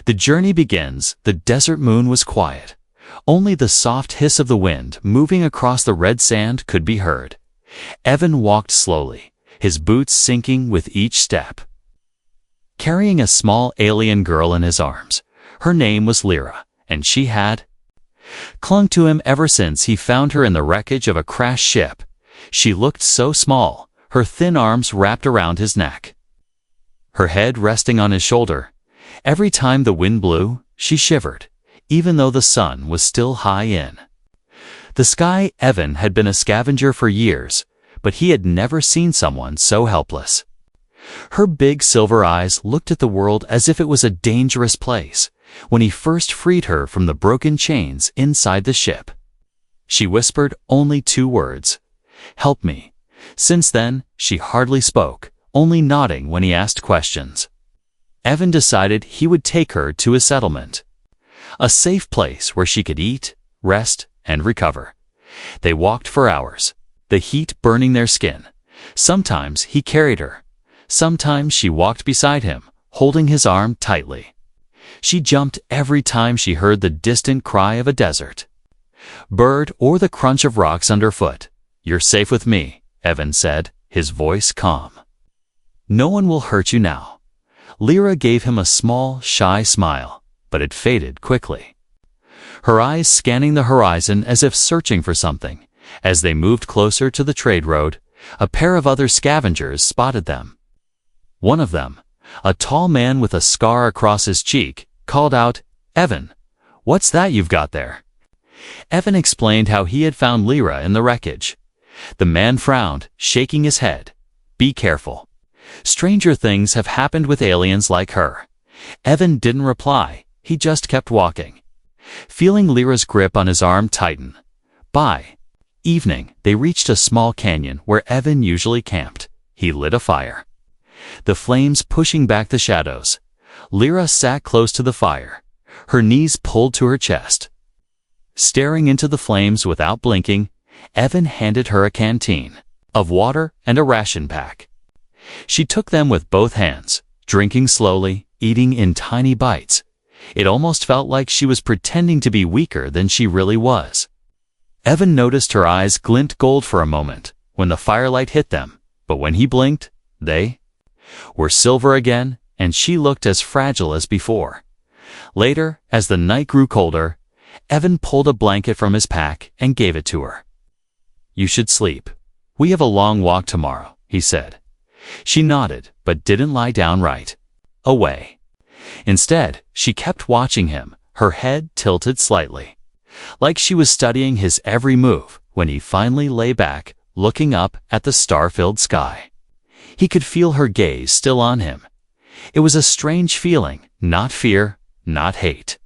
The journey begins. The desert moon was quiet. Only the soft hiss of the wind moving across the red sand could be heard. Evan walked slowly, his boots sinking with each step. Carrying a small alien girl in his arms, her name was Lyra, and she had clung to him ever since he found her in the wreckage of a crashed ship. She looked so small, her thin arms wrapped around his neck, her head resting on his shoulder. Every time the wind blew, she shivered, even though the sun was still high in the sky. Evan had been a scavenger for years, but he had never seen someone so helpless. Her big silver eyes looked at the world as if it was a dangerous place. When he first freed her from the broken chains inside the ship, she whispered only 2 words, "Help me." Since then, she hardly spoke, only nodding when he asked questions. Evan decided he would take her to a settlement, a safe place where she could eat, rest, and recover. They walked for hours, the heat burning their skin. Sometimes he carried her. Sometimes she walked beside him, holding his arm tightly. She jumped every time she heard the distant cry of a desert bird or the crunch of rocks underfoot. "You're safe with me," Evan said, his voice calm. "No one will hurt you now." Lyra gave him a small, shy smile, but it faded quickly, her eyes scanning the horizon as if searching for something. As they moved closer to the trade road, a pair of other scavengers spotted them. One of them, a tall man with a scar across his cheek, called out, "Evan, what's that you've got there?" Evan explained how he had found Lyra in the wreckage. The man frowned, shaking his head. "Be careful. Stranger things have happened with aliens like her." Evan didn't reply, he just kept walking, feeling Lyra's grip on his arm tighten. By evening, they reached a small canyon where Evan usually camped. He lit a fire, the flames pushing back the shadows. Lyra sat close to the fire, her knees pulled to her chest. Staring into the flames without blinking, Evan handed her a canteen of water and a ration pack. She took them with both hands, drinking slowly, eating in tiny bites. It almost felt like she was pretending to be weaker than she really was. Evan noticed her eyes glint gold for a moment when the firelight hit them, but when he blinked, they were silver again, and she looked as fragile as before. Later, as the night grew colder, Evan pulled a blanket from his pack and gave it to her. "You should sleep. We have a long walk tomorrow," he said. She nodded, but didn't lie down right away. Instead, she kept watching him, her head tilted slightly, like she was studying his every move. When he finally lay back, looking up at the star-filled sky, he could feel her gaze still on him. It was a strange feeling, not fear, not hate,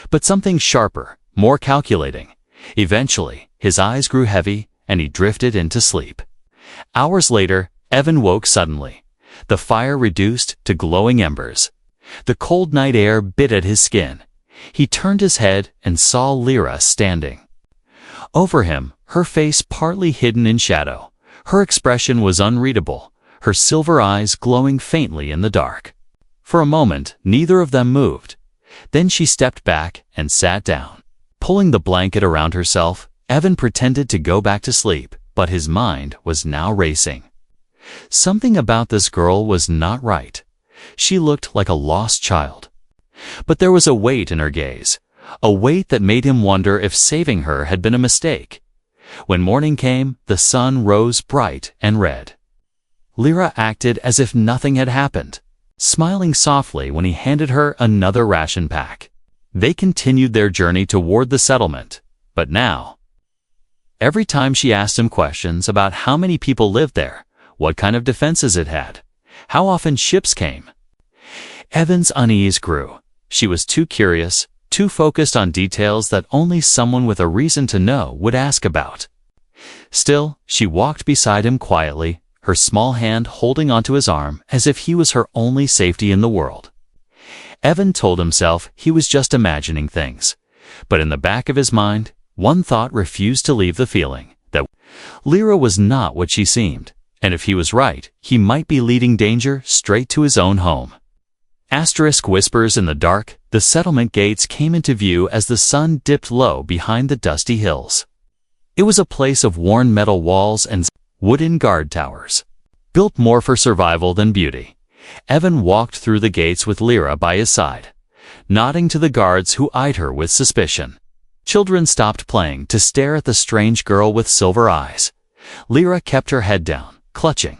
but something sharper, more calculating. Eventually, his eyes grew heavy, and he drifted into sleep. Hours later, Evan woke suddenly. The fire reduced to glowing embers. The cold night air bit at his skin. He turned his head and saw Lyra standing over him, her face partly hidden in shadow. Her expression was unreadable, her silver eyes glowing faintly in the dark. For a moment, neither of them moved. Then she stepped back and sat down. Pulling the blanket around herself, Evan pretended to go back to sleep, but his mind was now racing. Something about this girl was not right. She looked like a lost child. But there was a weight in her gaze, a weight that made him wonder if saving her had been a mistake. When morning came, the sun rose bright and red. Lyra acted as if nothing had happened, smiling softly when he handed her another ration pack. They continued their journey toward the settlement, but now, every time she asked him questions about how many people lived there, what kind of defenses it had, how often ships came, Evan's unease grew. She was too curious, too focused on details that only someone with a reason to know would ask about. Still, she walked beside him quietly, her small hand holding onto his arm as if he was her only safety in the world. Evan told himself he was just imagining things, but in the back of his mind, one thought refused to leave: the feeling that Lyra was not what she seemed, and if he was right, he might be leading danger straight to his own home. Asterisk whispers in the dark, the settlement gates came into view as the sun dipped low behind the dusty hills. It was a place of worn metal walls and wooden guard towers, built more for survival than beauty. Evan walked through the gates with Lyra by his side, nodding to the guards who eyed her with suspicion. Children stopped playing to stare at the strange girl with silver eyes. Lyra kept her head down, clutching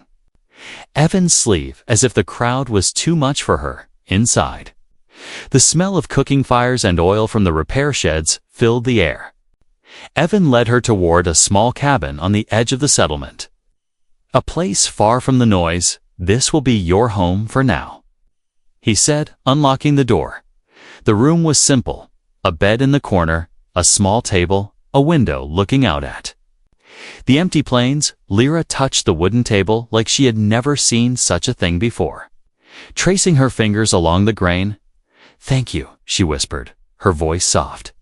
Evan's sleeve as if the crowd was too much for her. Inside, the smell of cooking fires and oil from the repair sheds filled the air. Evan led her toward a small cabin on the edge of the settlement. "A place far from the noise. This will be your home for now," he said, unlocking the door. The room was simple: a bed in the corner, a small table, a window looking out at the empty plains. Lyra touched the wooden table like she had never seen such a thing before, tracing her fingers along the grain. "Thank you," she whispered, her voice soft,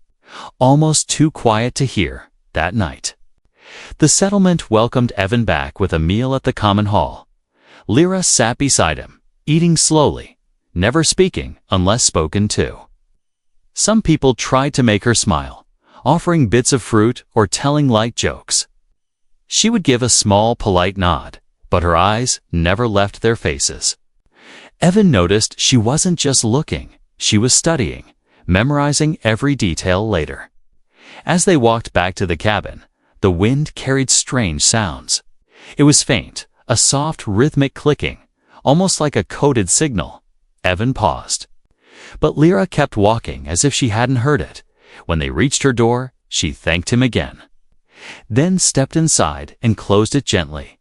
almost too quiet to hear. That night, the settlement welcomed Evan back with a meal at the common hall. Lyra sat beside him, eating slowly, never speaking unless spoken to. Some people tried to make her smile, offering bits of fruit or telling light jokes. She would give a small, polite nod, but her eyes never left their faces. Evan noticed she wasn't just looking, she was studying, memorizing every detail later. As they walked back to the cabin, the wind carried strange sounds. It was faint, a soft, rhythmic clicking, almost like a coded signal. Evan paused, but Lyra kept walking as if she hadn't heard it. When they reached her door, she thanked him again, then stepped inside and closed it gently.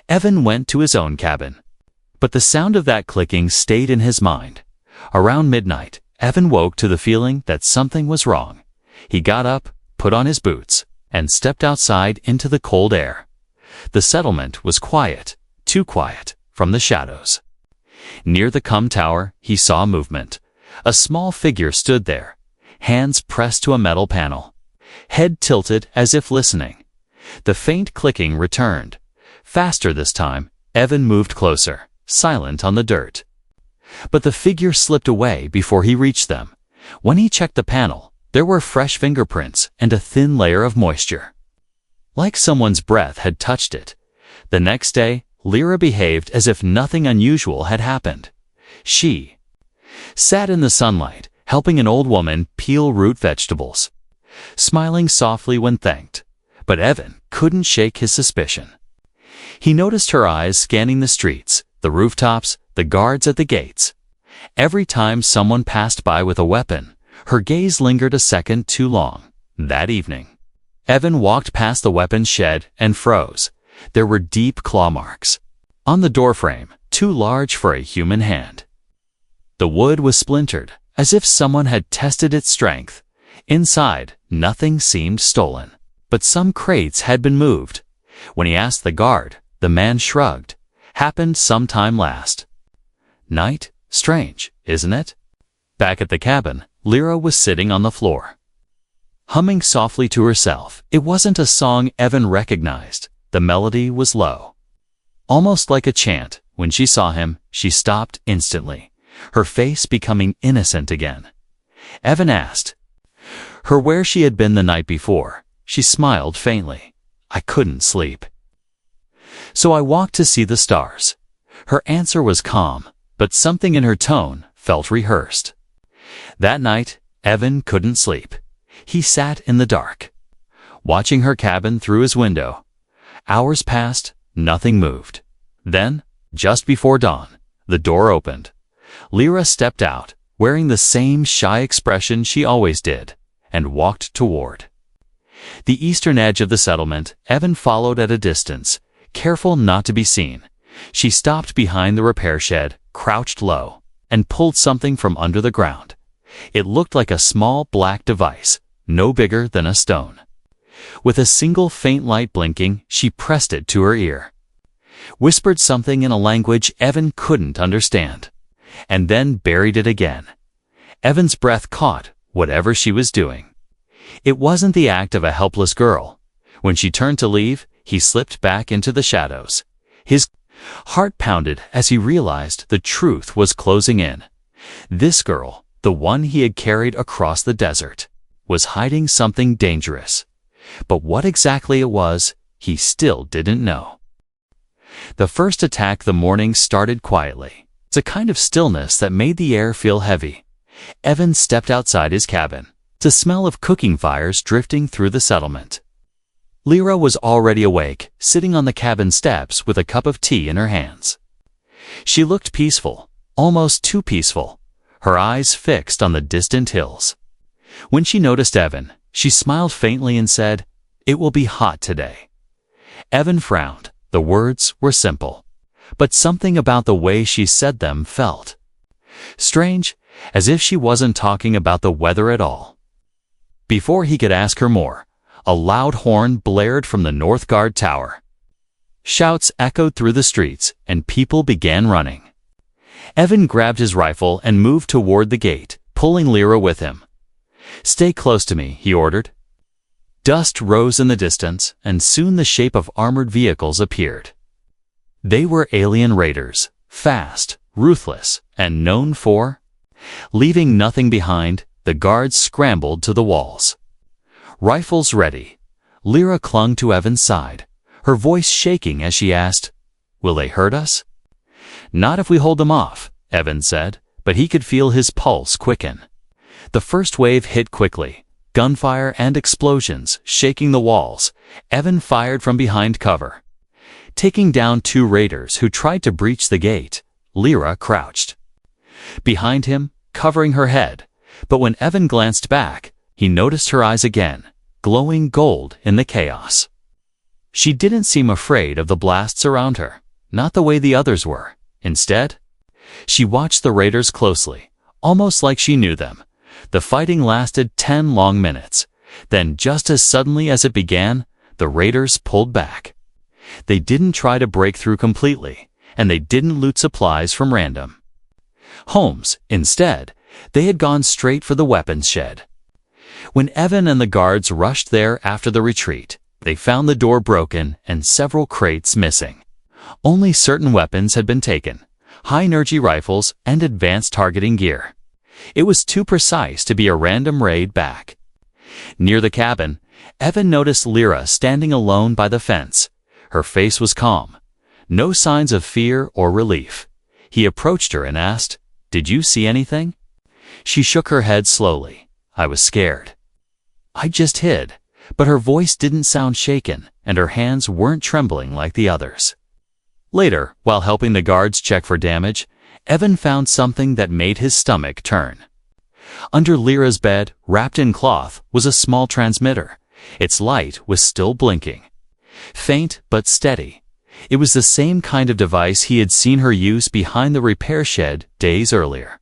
Evan went to his own cabin, but the sound of that clicking stayed in his mind. Around midnight, Evan woke to the feeling that something was wrong. He got up, put on his boots, and stepped outside into the cold air. The settlement was quiet, too quiet, from the shadows. Near the tower, he saw movement. A small figure stood there, hands pressed to a metal panel, head tilted as if listening. The faint clicking returned. Faster this time, Evan moved closer, silent on the dirt. But the figure slipped away before he reached them. When he checked the panel, there were fresh fingerprints and a thin layer of moisture, like someone's breath had touched it. The next day, Lyra behaved as if nothing unusual had happened. She sat in the sunlight, helping an old woman peel root vegetables, smiling softly when thanked. But Evan couldn't shake his suspicion. He noticed her eyes scanning the streets, the rooftops, the guards at the gates. Every time someone passed by with a weapon, her gaze lingered a second too long. That evening, Evan walked past the weapons shed and froze. There were deep claw marks on the doorframe, too large for a human hand. The wood was splintered, as if someone had tested its strength. Inside, nothing seemed stolen, but some crates had been moved. When he asked the guard, the man shrugged. Happened sometime last night. Strange, isn't it? Back at the cabin, Lyra was sitting on the floor, humming softly to herself. It wasn't a song Evan recognized. The melody was low, almost like a chant. When she saw him, she stopped instantly, her face becoming innocent again. Evan asked her where she had been the night before. She smiled faintly. "I couldn't sleep, so I walked to see the stars." Her answer was calm, but something in her tone felt rehearsed. That night, Evan couldn't sleep. He sat in the dark, watching her cabin through his window. Hours passed, nothing moved. Then, just before dawn, the door opened. Lyra stepped out, wearing the same shy expression she always did, and walked toward the eastern edge of the settlement. Evan followed at a distance, careful not to be seen. She stopped behind the repair shed, crouched low, and pulled something from under the ground. It looked like a small black device, no bigger than a stone. With a single faint light blinking, she pressed it to her ear, whispered something in a language Evan couldn't understand, and then buried it again. Evan's breath caught whatever she was doing. It wasn't the act of a helpless girl. When she turned to leave, he slipped back into the shadows. His heart pounded as he realized the truth was closing in. This girl, the one he had carried across the desert, was hiding something dangerous. But what exactly it was, he still didn't know. The first attack the morning started quietly. It's a kind of stillness that made the air feel heavy. Evan stepped outside his cabin. The smell of cooking fires drifting through the settlement. Lyra was already awake, sitting on the cabin steps with a cup of tea in her hands. She looked peaceful, almost too peaceful, her eyes fixed on the distant hills. When she noticed Evan, she smiled faintly and said, "It will be hot today." Evan frowned. The words were simple, but something about the way she said them felt strange, as if she wasn't talking about the weather at all. Before he could ask her more, a loud horn blared from the North Guard tower. Shouts echoed through the streets, and people began running. Evan grabbed his rifle and moved toward the gate, pulling Lyra with him. "Stay close to me," he ordered. Dust rose in the distance, and soon the shape of armored vehicles appeared. They were alien raiders, fast, ruthless, and known for leaving nothing behind. The guards scrambled to the walls. Rifles ready, Lyra clung to Evan's side, her voice shaking as she asked, "Will they hurt us?" "Not if we hold them off," Evan said, but he could feel his pulse quicken. The first wave hit quickly, gunfire and explosions shaking the walls. Evan fired from behind cover, taking down 2 raiders who tried to breach the gate. Lyra crouched behind him, covering her head, but when Evan glanced back, he noticed her eyes again, glowing gold in the chaos. She didn't seem afraid of the blasts around her, not the way the others were. Instead, she watched the raiders closely, almost like she knew them. The fighting lasted 10 long minutes. Then, just as suddenly as it began, the raiders pulled back. They didn't try to break through completely, and they didn't loot supplies from random homes. Instead, they had gone straight for the weapons shed. When Evan and the guards rushed there after the retreat, they found the door broken and several crates missing. Only certain weapons had been taken, high-energy rifles and advanced targeting gear. It was too precise to be a random raid back. Near the cabin, Evan noticed Lyra standing alone by the fence. Her face was calm, no signs of fear or relief. He approached her and asked, "Did you see anything?" She shook her head slowly. "I was scared. I just hid." But her voice didn't sound shaken, and her hands weren't trembling like the others. Later, while helping the guards check for damage, Evan found something that made his stomach turn. Under Lyra's bed, wrapped in cloth, was a small transmitter. Its light was still blinking. Faint but steady. It was the same kind of device he had seen her use behind the repair shed days earlier.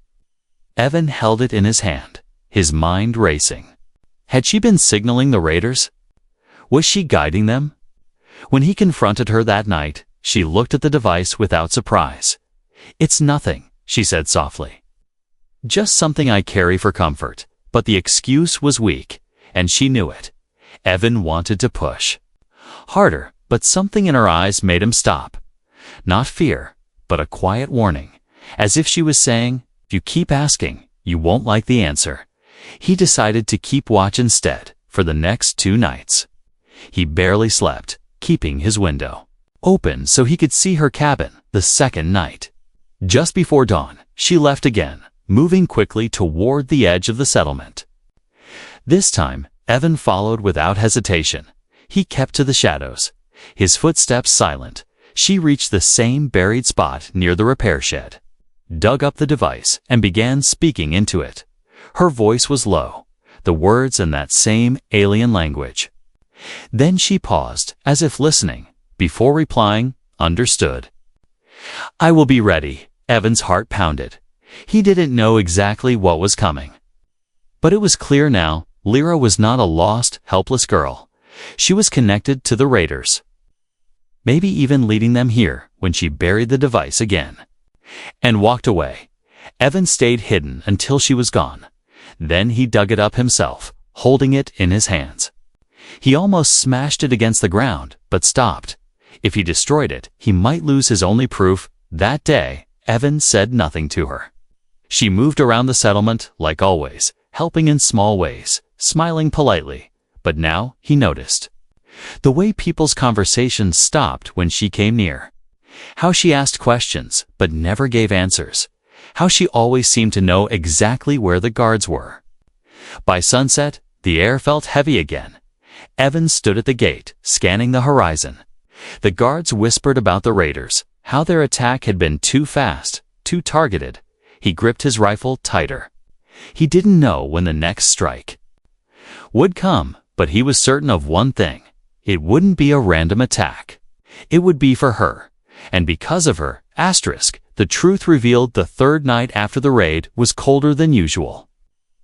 Evan held it in his hand, his mind racing. Had she been signaling the raiders? Was she guiding them? When he confronted her that night, she looked at the device without surprise. "It's nothing," she said softly. "Just something I carry for comfort." But the excuse was weak, and she knew it. Evan wanted to push harder, but something in her eyes made him stop. Not fear, but a quiet warning, as if she was saying, "If you keep asking, you won't like the answer." He decided to keep watch instead, for the next 2 nights. He barely slept, keeping his window open so he could see her cabin. The second night, just before dawn, she left again, moving quickly toward the edge of the settlement. This time, Evan followed without hesitation. He kept to the shadows, his footsteps silent. She reached the same buried spot near the repair shed, dug up the device, and began speaking into it. Her voice was low, the words in that same alien language. Then she paused, as if listening, before replying, "Understood." "I will be ready." Evan's heart pounded. He didn't know exactly what was coming. But it was clear now, Lyra was not a lost, helpless girl. She was connected to the raiders. Maybe even leading them here when she buried the device again. And walked away. Evan stayed hidden until she was gone. Then he dug it up himself, holding it in his hands. He almost smashed it against the ground, but stopped. If he destroyed it, he might lose his only proof. That day, Evan said nothing to her. She moved around the settlement, like always, helping in small ways, smiling politely. But now he noticed the way people's conversations stopped when she came near. How she asked questions, but never gave answers. How she always seemed to know exactly where the guards were. By sunset, the air felt heavy again. Evan stood at the gate, scanning the horizon. The guards whispered about the raiders, how their attack had been too fast, too targeted. He gripped his rifle tighter. He didn't know when the next strike would come, but he was certain of one thing. It wouldn't be a random attack. It would be for her. And because of her, the truth revealed the third night after the raid was colder than usual.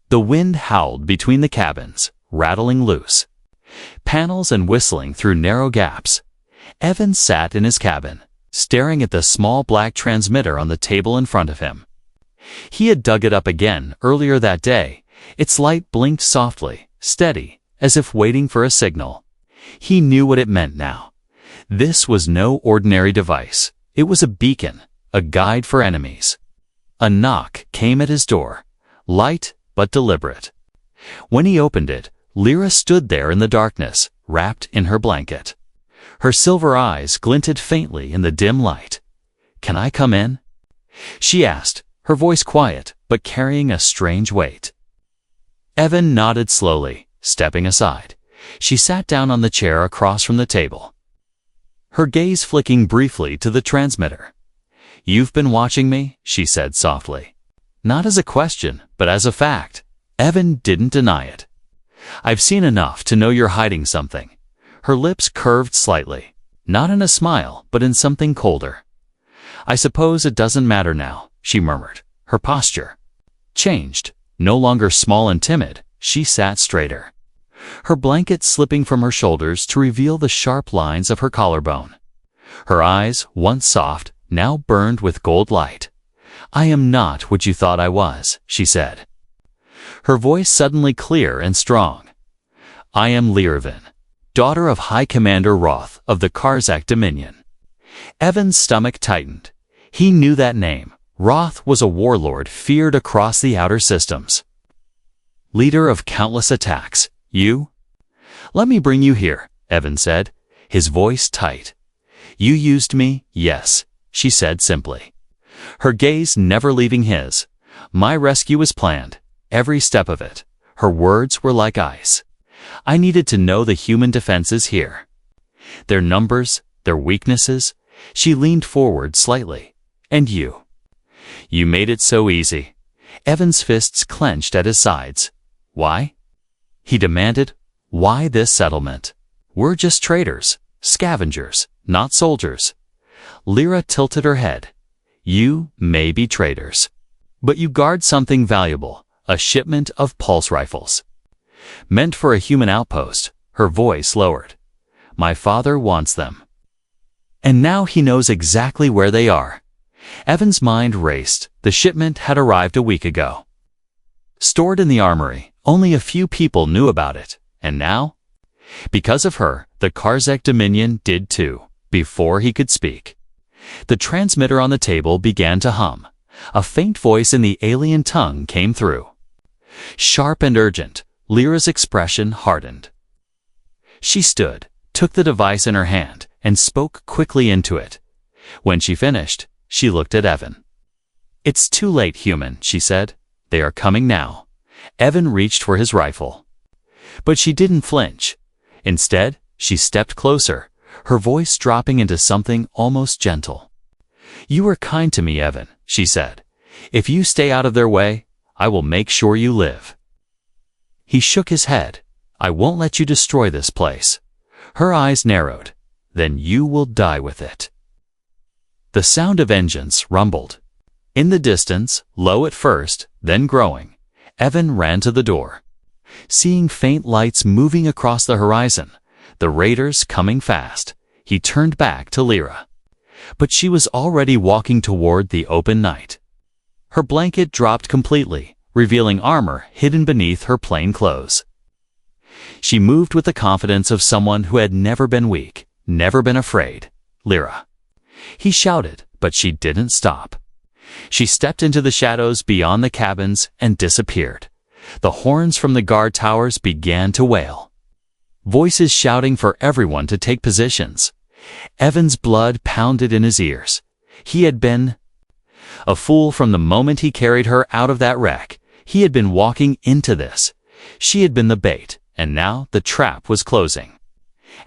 The wind howled between the cabins, rattling loose panels and whistling through narrow gaps. Evan sat in his cabin, staring at the small black transmitter on the table in front of him. He had dug it up again earlier that day. Its light blinked softly, steady, as if waiting for a signal. He knew what it meant now. This was no ordinary device. It was a beacon, a guide for enemies. A knock came at his door, light but deliberate. When he opened it, Lyra stood there in the darkness, wrapped in her blanket. Her silver eyes glinted faintly in the dim light. "Can I come in?" she asked, her voice quiet but carrying a strange weight. Evan nodded slowly, stepping aside. She sat down on the chair across from the table, her gaze flicking briefly to the transmitter. "You've been watching me?" she said softly. Not as a question, but as a fact. Evan didn't deny it. "I've seen enough to know you're hiding something." Her lips curved slightly, not in a smile, but in something colder. "I suppose it doesn't matter now," she murmured. Her posture changed. No longer small and timid, she sat straighter, her blanket slipping from her shoulders to reveal the sharp lines of her collarbone. Her eyes, once soft, now burned with gold light. "I am not what you thought I was," she said, her voice suddenly clear and strong. "I am Lyrvin, daughter of High Commander Roth of the Karzak Dominion." Evan's stomach tightened. He knew that name. Roth was a warlord feared across the outer systems. Leader of countless attacks. "You?" "Let me bring you here," Evan said, his voice tight. "You used me, yes," she said simply, her gaze never leaving his. "My rescue was planned, every step of it." Her words were like ice. "I needed to know the human defenses here. Their numbers, their weaknesses." She leaned forward slightly. "And you? You made it so easy." Evan's fists clenched at his sides. "Why?" he demanded. "Why this settlement? We're just traders, scavengers, not soldiers." Lyra tilted her head. "You may be traders, but you guard something valuable, a shipment of pulse rifles. Meant for a human outpost." Her voice lowered. "My father wants them. And now he knows exactly where they are." Evan's mind raced. The shipment had arrived a week ago. Stored in the armory, only a few people knew about it. And now? Because of her, the Karzak Dominion did too, before he could speak. The transmitter on the table began to hum. A faint voice in the alien tongue came through. Sharp and urgent, Lyra's expression hardened. She stood, took the device in her hand, and spoke quickly into it. When she finished, she looked at Evan. "It's too late, human," she said. "They are coming now." Evan reached for his rifle. But she didn't flinch. Instead, she stepped closer, her voice dropping into something almost gentle. "You were kind to me, Evan," she said. "If you stay out of their way, I will make sure you live." He shook his head. "I won't let you destroy this place." Her eyes narrowed. "Then you will die with it." The sound of engines rumbled. In the distance, low at first, then growing, Evan ran to the door. Seeing faint lights moving across the horizon, the raiders coming fast, he turned back to Lyra. But she was already walking toward the open night. Her blanket dropped completely, revealing armor hidden beneath her plain clothes. She moved with the confidence of someone who had never been weak, never been afraid. "Lyra!" He shouted, but she didn't stop. She stepped into the shadows beyond the cabins and disappeared. The horns from the guard towers began to wail. Voices shouting for everyone to take positions. Evan's blood pounded in his ears. He had been a fool from the moment he carried her out of that wreck. He had been walking into this. She had been the bait, and now the trap was closing.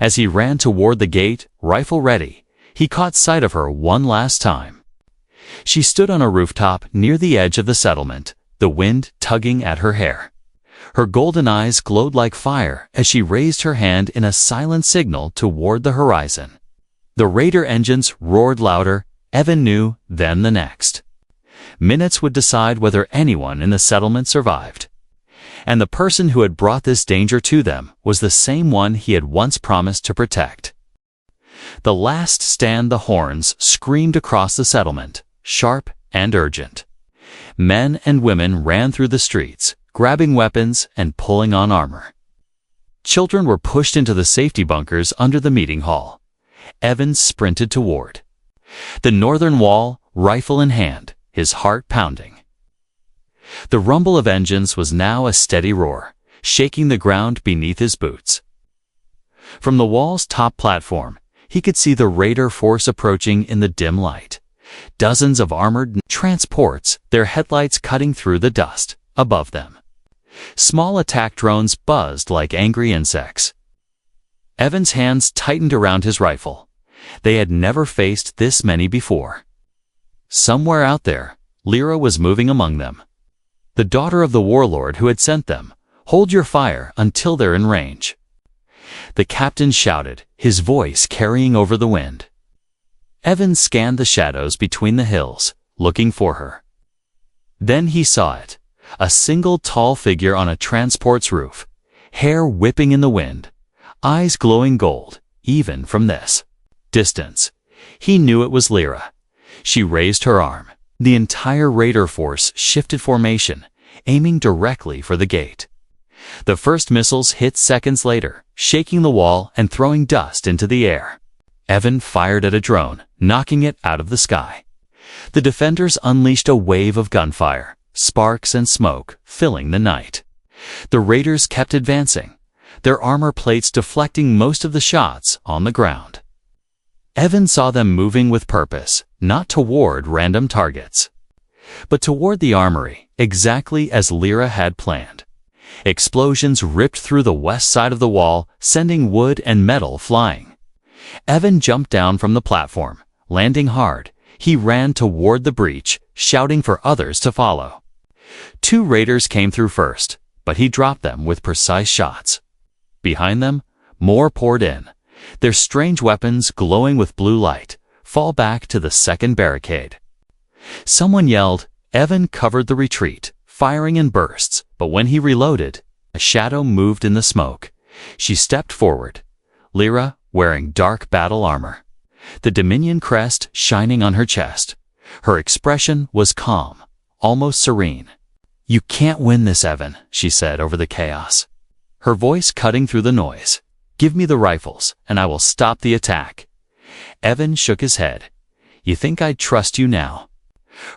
As he ran toward the gate, rifle ready, he caught sight of her one last time. She stood on a rooftop near the edge of the settlement, the wind tugging at her hair. Her golden eyes glowed like fire as she raised her hand in a silent signal toward the horizon. The raider engines roared louder. Evan knew, then the next. Minutes would decide whether anyone in the settlement survived. And the person who had brought this danger to them was the same one he had once promised to protect. The last stand, the horns screamed across the settlement, sharp and urgent. Men and women ran through the streets, grabbing weapons and pulling on armor. Children were pushed into the safety bunkers under the meeting hall. Evan sprinted toward the northern wall, rifle in hand, his heart pounding. The rumble of engines was now a steady roar, shaking the ground beneath his boots. From the wall's top platform, he could see the raider force approaching in the dim light. Dozens of armored transports, their headlights cutting through the dust above them. Small attack drones buzzed like angry insects. Evan's hands tightened around his rifle. They had never faced this many before. Somewhere out there, Lyra was moving among them. The daughter of the warlord who had sent them. Hold your fire until they're in range. The captain shouted, his voice carrying over the wind. Evan scanned the shadows between the hills, looking for her. Then he saw it. A single tall figure on a transport's roof, hair whipping in the wind, eyes glowing gold, even from this distance. He knew it was Lyra. She raised her arm. The entire raider force shifted formation, aiming directly for the gate. The first missiles hit seconds later, shaking the wall and throwing dust into the air. Evan fired at a drone, knocking it out of the sky. The defenders unleashed a wave of gunfire, sparks and smoke filling the night. The raiders kept advancing, their armor plates deflecting most of the shots on the ground. Evan saw them moving with purpose, not toward random targets, but toward the armory, exactly as Lyra had planned. Explosions ripped through the west side of the wall, sending wood and metal flying. Evan jumped down from the platform, landing hard. He ran toward the breach, shouting for others to follow. 2 raiders came through first, but he dropped them with precise shots. Behind them, more poured in, their strange weapons glowing with blue light. Fall back to the second barricade. Someone yelled. Evan covered the retreat, firing in bursts, but when he reloaded, a shadow moved in the smoke. She stepped forward, Lyra wearing dark battle armor, the Dominion crest shining on her chest. Her expression was calm, almost serene. "You can't win this, Evan," she said over the chaos, her voice cutting through the noise. "Give me the rifles, and I will stop the attack." Evan shook his head. "You think I'd trust you now?"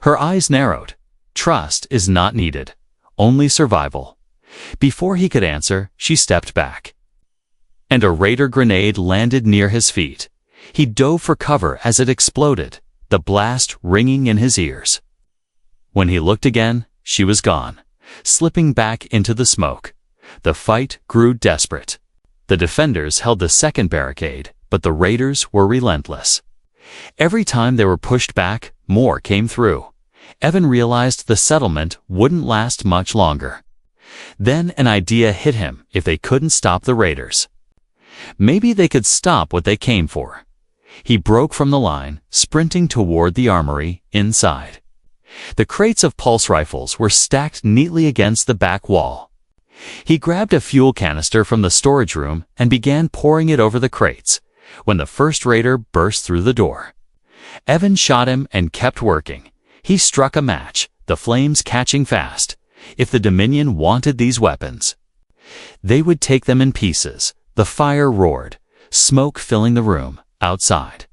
Her eyes narrowed. Trust is not needed, only survival. Before he could answer, she stepped back, and a raider grenade landed near his feet. He dove for cover as it exploded, the blast ringing in his ears. When he looked again, she was gone, slipping back into the smoke. The fight grew desperate. The defenders held the second barricade, but the raiders were relentless. Every time they were pushed back, more came through. Evan realized the settlement wouldn't last much longer. Then an idea hit him. If they couldn't stop the raiders, maybe they could stop what they came for. He broke from the line, sprinting toward the armory inside. The crates of pulse rifles were stacked neatly against the back wall. He grabbed a fuel canister from the storage room and began pouring it over the crates when the first raider burst through the door. Evan shot him and kept working. He struck a match, the flames catching fast. If the Dominion wanted these weapons, they would take them in pieces. The fire roared, smoke filling the room outside.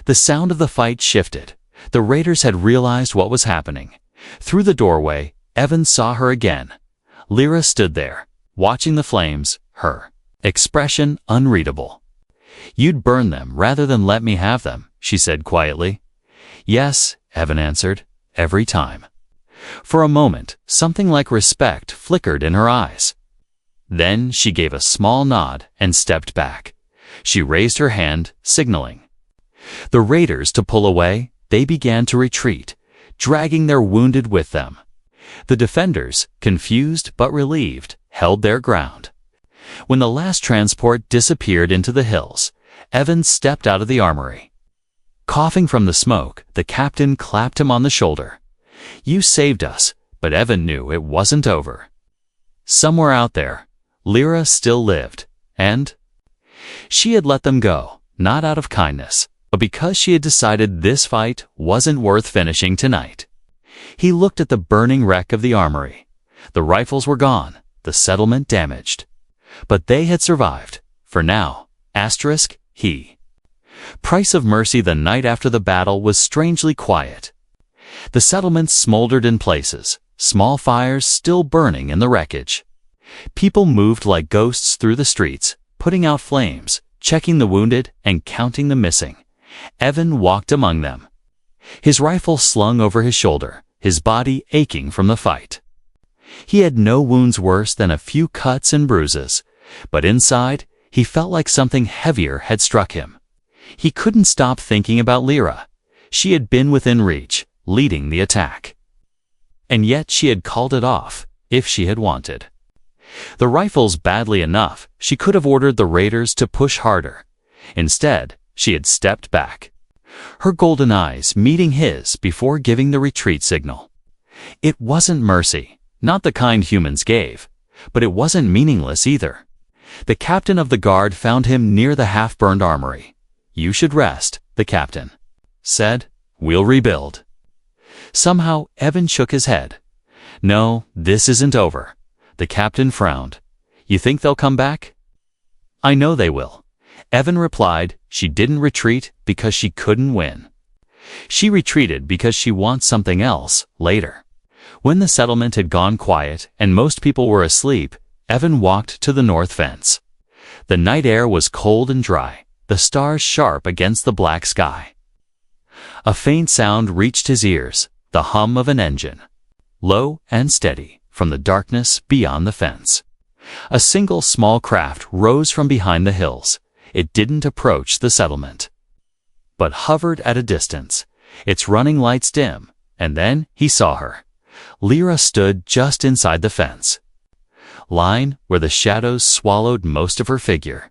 The sound of the fight shifted. The raiders had realized what was happening. Through the doorway, Evan saw her again. Lyra stood there, watching the flames, her expression unreadable. "You'd burn them rather than let me have them," she said quietly. "Yes," Evan answered, "every time." For a moment, something like respect flickered in her eyes. Then she gave a small nod and stepped back. She raised her hand, signaling the raiders to pull away. They began to retreat, dragging their wounded with them. The defenders, confused but relieved, held their ground. When the last transport disappeared into the hills, Evan stepped out of the armory. Coughing from the smoke, the captain clapped him on the shoulder. "You saved us," but Evan knew it wasn't over. Somewhere out there, Lyra still lived, and she had let them go, not out of kindness, but because she had decided this fight wasn't worth finishing tonight. He looked at the burning wreck of the armory. The rifles were gone, the settlement damaged. But they had survived, for now. He. Price of Mercy. The night after the battle was strangely quiet. The settlements smoldered in places, small fires still burning in the wreckage. People moved like ghosts through the streets, putting out flames, checking the wounded, and counting the missing. Evan walked among them, his rifle slung over his shoulder, his body aching from the fight. He had no wounds worse than a few cuts and bruises, but inside, he felt like something heavier had struck him. He couldn't stop thinking about Lyra. She had been within reach, leading the attack. And yet she had called it off, if she had wanted. The rifles badly enough, she could have ordered the raiders to push harder. Instead, she had stepped back, her golden eyes meeting his before giving the retreat signal. It wasn't mercy, not the kind humans gave, but it wasn't meaningless either. The captain of the guard found him near the half-burned armory. "You should rest," the captain said. "We'll rebuild." Somehow, Evan shook his head. "No, this isn't over." The captain frowned. "You think they'll come back?" "I know they will." Evan replied. She didn't retreat because she couldn't win. She retreated because she wants something else later. When the settlement had gone quiet and most people were asleep, Evan walked to the north fence. The night air was cold and dry, the stars sharp against the black sky. A faint sound reached his ears, the hum of an engine. Low and steady, from the darkness beyond the fence. A single small craft rose from behind the hills. It didn't approach the settlement, but hovered at a distance, its running lights dim, and then he saw her. Lyra stood just inside the fence line where the shadows swallowed most of her figure.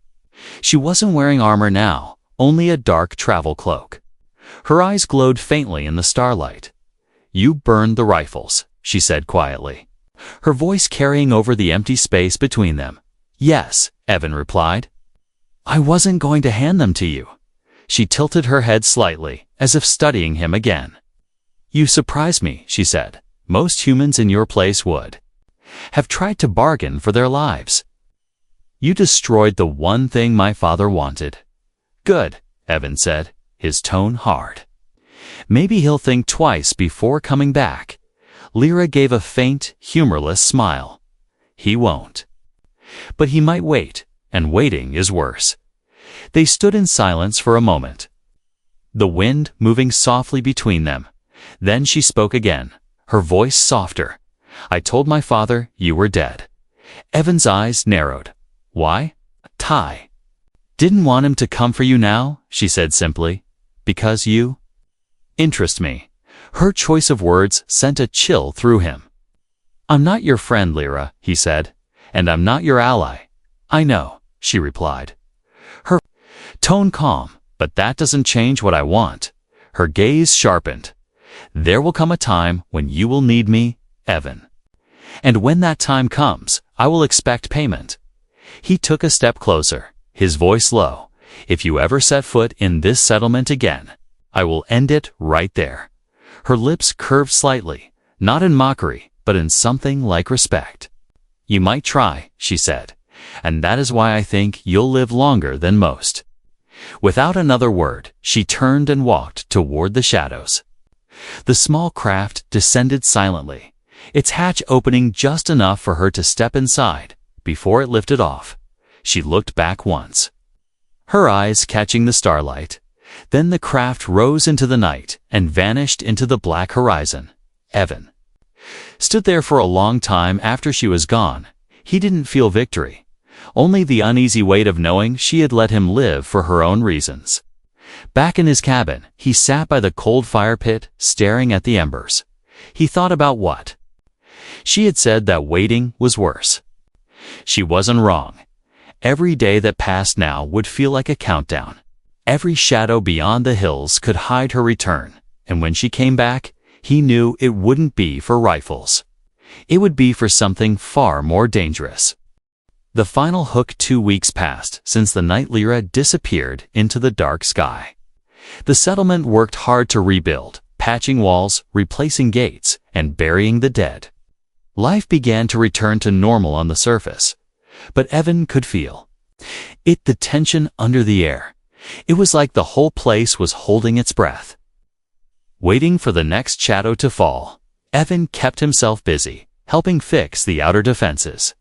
She wasn't wearing armor now, only a dark travel cloak. Her eyes glowed faintly in the starlight. "You burned the rifles," she said quietly, her voice carrying over the empty space between them. "Yes," Evan replied. "I wasn't going to hand them to you." She tilted her head slightly, as if studying him again. "You surprise me," she said. "Most humans in your place would have tried to bargain for their lives. You destroyed the one thing my father wanted." "Good," Evan said, his tone hard. "Maybe he'll think twice before coming back." Lyra gave a faint, humorless smile. "He won't. But he might wait, and waiting is worse." They stood in silence for a moment, the wind moving softly between them. Then she spoke again, her voice softer. "I told my father you were dead." Evan's eyes narrowed. "Why?" "Ty didn't want him to come for you now," she said simply. "Because you interest me." Her choice of words sent a chill through him. "I'm not your friend, Lyra," he said, "and I'm not your ally." "I know," she replied, her tone calm, "but that doesn't change what I want." Her gaze sharpened. "There will come a time when you will need me, Evan. And when that time comes, I will expect payment." He took a step closer, his voice low. "If you ever set foot in this settlement again, I will end it right there." Her lips curved slightly, not in mockery, but in something like respect. "You might try," she said, "and that is why I think you'll live longer than most." Without another word, she turned and walked toward the shadows. The small craft descended silently, its hatch opening just enough for her to step inside before it lifted off. She looked back once, her eyes catching the starlight. Then the craft rose into the night and vanished into the black horizon. Evan stood there for a long time after she was gone. He didn't feel victory, only the uneasy weight of knowing she had let him live for her own reasons. Back in his cabin, he sat by the cold fire pit, staring at the embers. He thought about what she had said, that waiting was worse. She wasn't wrong. Every day that passed now would feel like a countdown. Every shadow beyond the hills could hide her return, and when she came back, he knew it wouldn't be for rifles. It would be for something far more dangerous. The final hook. 2 weeks passed since the night Lyra disappeared into the dark sky. The settlement worked hard to rebuild, patching walls, replacing gates, and burying the dead. Life began to return to normal on the surface, but Evan could feel the tension under the air. It was like the whole place was holding its breath, waiting for the next shadow to fall. Evan kept himself busy, helping fix the outer defenses.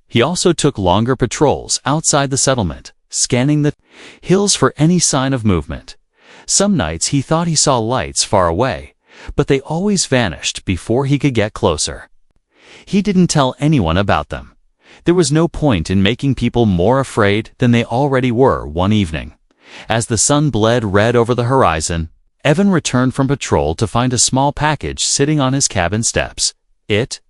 He also took longer patrols outside the settlement, scanning the hills for any sign of movement. Some nights he thought he saw lights far away, but they always vanished before he could get closer. He didn't tell anyone about them. There was no point in making people more afraid than they already were. One evening, as the sun bled red over the horizon, Evan returned from patrol to find a small package sitting on his cabin steps. It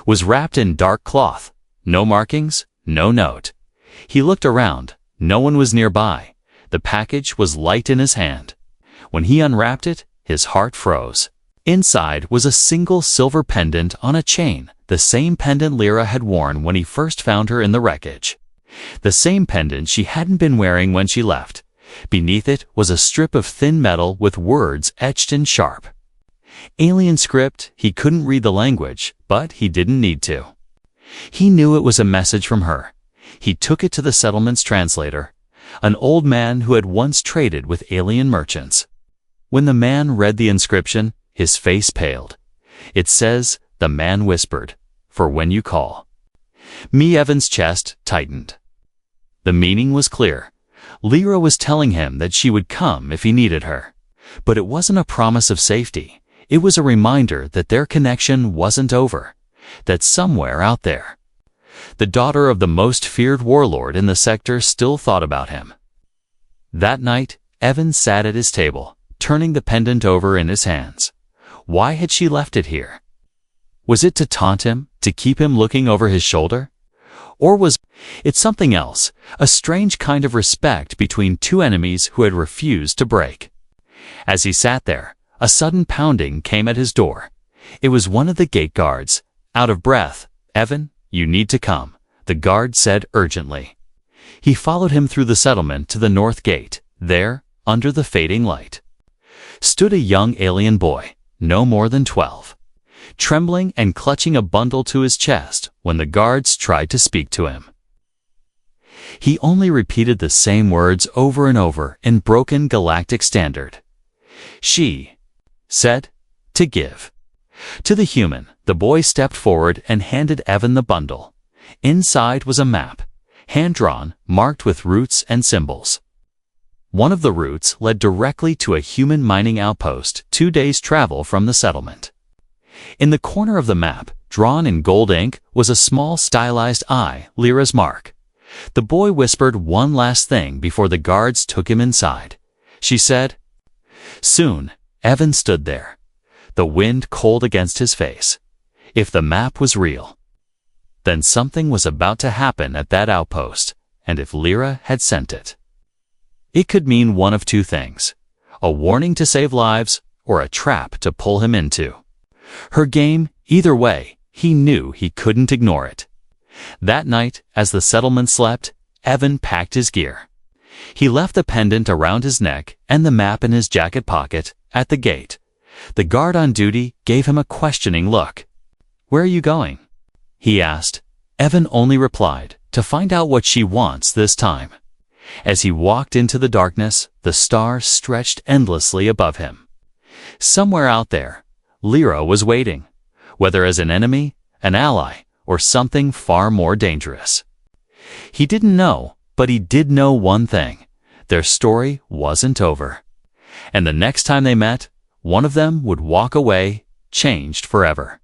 was wrapped in dark cloth. No markings, no note. He looked around. No one was nearby. The package was light in his hand. When he unwrapped it, his heart froze. Inside was a single silver pendant on a chain, the same pendant Lyra had worn when he first found her in the wreckage. The same pendant she hadn't been wearing when she left. Beneath it was a strip of thin metal with words etched in sharp alien script. He couldn't read the language, but he didn't need to. He knew it was a message from her. He took it to the settlement's translator, an old man who had once traded with alien merchants. When the man read the inscription, his face paled. It says, the man whispered, "For when you call me." Evan's chest tightened. The meaning was clear. Lyra was telling him that she would come if he needed her. But it wasn't a promise of safety. It was a reminder that their connection wasn't over, that somewhere out there, the daughter of the most feared warlord in the sector still thought about him. That night, Evan sat at his table, turning the pendant over in his hands. Why had she left it here? Was it to taunt him, to keep him looking over his shoulder? Or was it something else, a strange kind of respect between two enemies who had refused to break? As he sat there, a sudden pounding came at his door. It was one of the gate guards. Out of breath, "Evan, you need to come," the guard said urgently. He followed him through the settlement to the north gate. There, under the fading light, stood a young alien boy, no more than 12, trembling and clutching a bundle to his chest when the guards tried to speak to him. He only repeated the same words over and over in broken Galactic standard. "She said to give." To the human, the boy stepped forward and handed Evan the bundle. Inside was a map, hand-drawn, marked with routes and symbols. One of the routes led directly to a human mining outpost 2 days' travel from the settlement. In the corner of the map, drawn in gold ink, was a small stylized eye, Lyra's mark. The boy whispered one last thing before the guards took him inside. She said, "Soon." Evan stood there, the wind cold against his face. If the map was real, then something was about to happen at that outpost, and if Lyra had sent it, it could mean one of two things: a warning to save lives, or a trap to pull him into her game. Either way, he knew he couldn't ignore it. That night, as the settlement slept, Evan packed his gear. He left the pendant around his neck and the map in his jacket pocket. At the gate, the guard on duty gave him a questioning look. "Where are you going?" he asked. Evan only replied, "To find out what she wants this time." As he walked into the darkness, the stars stretched endlessly above him. Somewhere out there, Lyra was waiting, whether as an enemy, an ally, or something far more dangerous. He didn't know, but he did know one thing. Their story wasn't over. And the next time they met, one of them would walk away, changed forever.